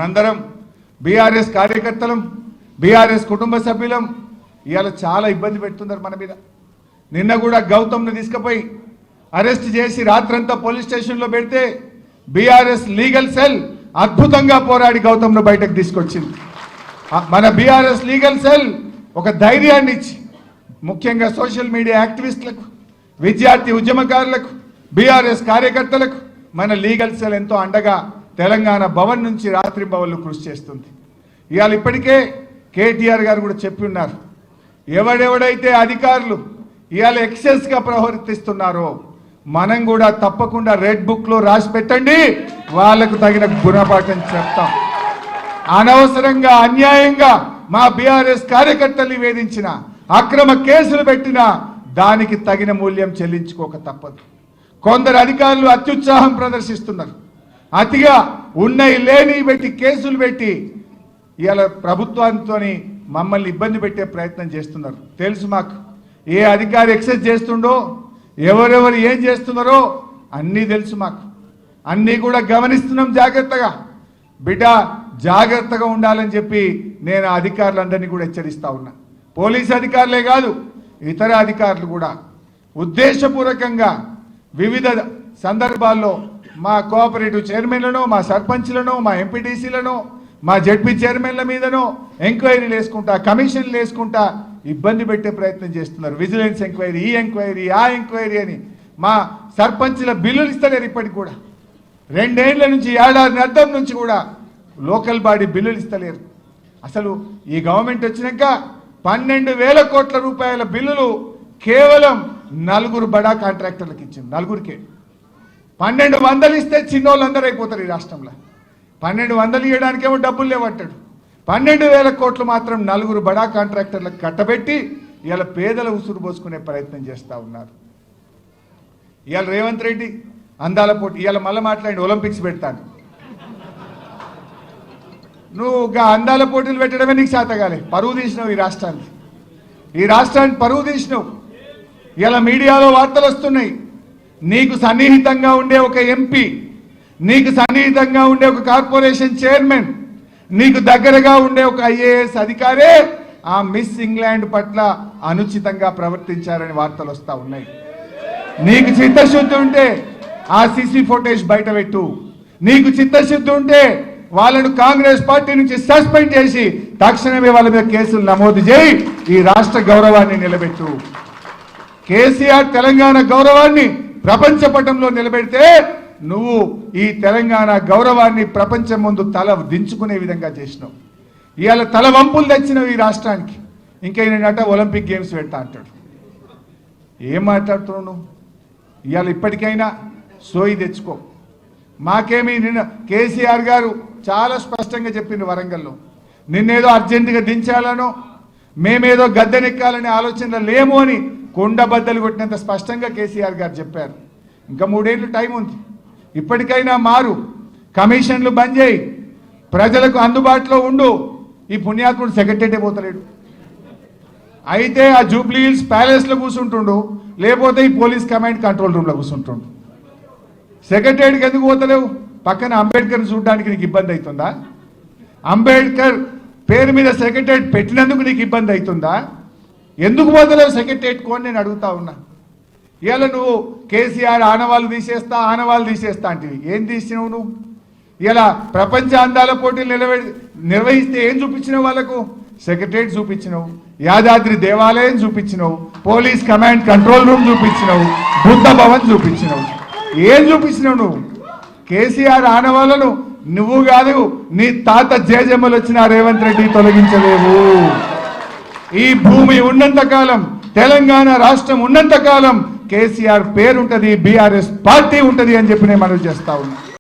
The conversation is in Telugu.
అందరం బీఆర్ఎస్ కార్యకర్తలం బీఆర్ఎస్ కుటుంబ సభ్యులం ఇయాల చాలా ఇబ్బంది పెడుతున్నారు మన మీద. నిన్న కూడా గౌతమ్ను తీసుకుపోయి అరెస్ట్ చేసి రాత్రంతా పోలీస్ స్టేషన్లో పెడితే బీఆర్ఎస్ లీగల్ సెల్ అద్భుతంగా పోరాడి గౌతమ్ను బయటకు తీసుకొచ్చింది. మన బీఆర్ఎస్ లీగల్ సెల్ ఒక ధైర్యాన్ని ఇచ్చి ముఖ్యంగా సోషల్ మీడియా యాక్టివిస్టులకు విద్యార్థి ఉద్యమకారులకు బీఆర్ఎస్ కార్యకర్తలకు మన లీగల్ సెల్ ఎంతో అండగా తెలంగాణ భవన్ నుంచి రాత్రి భవన్లు కృషి చేస్తుంది. ఇవాళ ఇప్పటికే కేటీఆర్ గారు కూడా చెప్పి ఉన్నారు, ఎవడెవడైతే అధికారులు ఇవాళ ఎక్సెస్గా ప్రవర్తిస్తున్నారో మనం కూడా తప్పకుండా రెడ్ బుక్లో రాసి పెట్టండి, వాళ్లకు తగిన గుణపాఠం చెప్తాం. అనవసరంగా అన్యాయంగా మా బీఆర్ఎస్ కార్యకర్తల్ని వేధించిన అక్రమ కేసులు పెట్టిన దానికి తగిన మూల్యం చెల్లించుకోక తప్పదు. కొందరు అధికారులు అత్యుత్సాహం ప్రదర్శిస్తున్నారు, అతిగా ఉన్నాయి లేని పెట్టి కేసులు పెట్టి ఇవాళ ప్రభుత్వంతో మమ్మల్ని ఇబ్బంది పెట్టే ప్రయత్నం చేస్తున్నారు. తెలుసు మాకు ఏ అధికారి ఎక్సెస్ చేస్తుండో ఎవరెవరు ఏం చేస్తున్నారో అన్నీ తెలుసు మాకు, అన్నీ కూడా గమనిస్తున్నాం జాగ్రత్తగా. బిడ్డ జాగ్రత్తగా ఉండాలని చెప్పి నేను అధికారులందరినీ కూడా హెచ్చరిస్తా ఉన్నా. పోలీసు అధికారులే కాదు ఇతర అధికారులు కూడా ఉద్దేశపూర్వకంగా వివిధ సందర్భాల్లో మా కోఆపరేటివ్ చైర్మన్లను మా సర్పంచ్లను మా ఎంపీటీసీలను మా జడ్పీ చైర్మన్ల మీదనో ఎంక్వైరీలు వేసుకుంటా కమిషన్లు వేసుకుంటా ఇబ్బంది పెట్టే ప్రయత్నం చేస్తున్నారు. విజిలెన్స్ ఎంక్వైరీ, ఈ ఎంక్వైరీ, ఆ ఎంక్వైరీ అని మా సర్పంచ్ల బిల్లులు ఇస్తలేరు. ఇప్పటికి కూడా 2 ఏళ్ల నుంచి ఏడాది అర్థం నుంచి కూడా లోకల్ బాడీ బిల్లులు ఇస్తలేరు. అసలు ఈ గవర్నమెంట్ వచ్చినాక 12,000 కోట్ల రూపాయల బిల్లులు కేవలం 4 బడా కాంట్రాక్టర్లకు ఇచ్చింది. 4కే 1,200 ఇస్తే చిన్నోళ్ళందరూ అయిపోతారు ఈ రాష్ట్రంలో. 1,200 ఇవ్వడానికేమో డబ్బులు లేవంటాడు. 12,000 కోట్లు మాత్రం 4 బడా కాంట్రాక్టర్లకు కట్టబెట్టి ఇవాళ పేదల ఉసురు పోసుకునే ప్రయత్నం చేస్తూ ఉన్నారు. ఇవాళ రేవంత్ రెడ్డి అందాల పోటీ ఇవాళ మళ్ళీ మాట్లాడి ఒలింపిక్స్ పెడతాను. నువ్వు అందాల పోటీలు పెట్టడమే నీకు శాతగాలే. పరువు తీసినావు ఈ రాష్ట్రానికి పరువు తీసినావు. ఇలా మీడియాలో వార్తలు వస్తున్నాయి, నీకు సన్నిహితంగా ఉండే ఒక ఎంపీ, నీకు సన్నిహితంగా ఉండే ఒక కార్పొరేషన్ చైర్మన్, నీకు దగ్గరగా ఉండే ఒక ఐఏఎస్ అధికారే ఆ మిస్ ఇంగ్లాండ్ పట్ల అనుచితంగా ప్రవర్తించారని వార్తలు వస్తూ ఉన్నాయి. నీకు చిత్తశుద్ధి ఉంటే ఆ సీసీ ఫుటేజ్ బయట పెట్టు. నీకు చిత్తశుద్ధి ఉంటే వాళ్ళను కాంగ్రెస్ పార్టీ నుంచి సస్పెండ్ చేసి తక్షణమే వాళ్ళ మీద కేసులు నమోదు చేయి, ఈ రాష్ట్ర గౌరవాన్ని నిలబెట్టు. కేసీఆర్ తెలంగాణ గౌరవాన్ని ప్రపంచ పటంలో నిలబెడితే నువ్వు ఈ తెలంగాణ గౌరవాన్ని ప్రపంచం ముందు తల దించుకునే విధంగా చేసినావు. ఇవాళ తల వంపులు తెచ్చినావు ఈ రాష్ట్రానికి. ఇంకేంటంటే ఒలింపిక్ గేమ్స్ పెడతా అంటాడు. ఏం మాట్లాడుతున్నావు నువ్వు? ఇవాళ ఇప్పటికైనా సోయి తెచ్చుకో. మాకేమీ నిన్న కేసీఆర్ గారు చాలా స్పష్టంగా చెప్పింది వరంగల్లో, నిన్నేదో అర్జెంటుగా దించాలనో మేమేదో గద్దెనెక్కాలనే ఆలోచనలో లేము అని కొండబద్దలు కొట్టినంత స్పష్టంగా కేసీఆర్ గారు చెప్పారు. ఇంకా 3 ఏళ్ళు టైం ఉంది, ఇప్పటికైనా మారు, కమిషన్లు బంద్ చేయి, ప్రజలకు అందుబాటులో ఉండు. ఈ పుణ్యాత్ముడు సెక్రటరీ పోతలేడు, అయితే ఆ జూబ్లీ హిల్స్ ప్యాలెస్లో కూర్చుంటుండు, లేకపోతే ఈ పోలీస్ కమాండ్ కంట్రోల్ రూమ్లో కూర్చుంటుండు. సెక్రటరీకి ఎందుకు పోతలేవు? పక్కన అంబేద్కర్ చూడడానికి నీకు ఇబ్బంది అవుతుందా? అంబేద్కర్ పేరు మీద సెక్రటరీ పెట్టినందుకు నీకు ఇబ్బంది అవుతుందా? ఎందుకు పోతలేవు సెక్రటరీకి అని నేను అడుగుతా ఉన్నా. ఇవాళ నువ్వు కేసీఆర్ ఆనవాళ్ళు తీసేస్తా అంటివి. ఏం తీసినావు నువ్వు? ఇలా ప్రపంచ అందాల పోటీలు నిర్వహిస్తే ఏం చూపించినావు వాళ్ళకు? సెక్రటరీ చూపించినావు, యాదాద్రి దేవాలయం చూపించినావు, పోలీస్ కమాండ్ కంట్రోల్ రూమ్ చూపించినావు, బుద్ధ భవన్ చూపించినావు. ఏం చూపించినావు నువ్వు? కేసీఆర్ ఆనవాళ్ళను నువ్వు కాదు, నీ తాత జేజమ్మలు వచ్చిన రేవంత్ రెడ్డి తొలగించలేవు. ఈ భూమి ఉన్నంత కాలం, తెలంగాణ రాష్ట్రం ఉన్నంత కాలం కేసీఆర్ పేరుంటది, బీఆర్ఎస్ పార్టీ ఉంటది అని చెప్పి నేను మనవి చేస్తా ఉన్నా.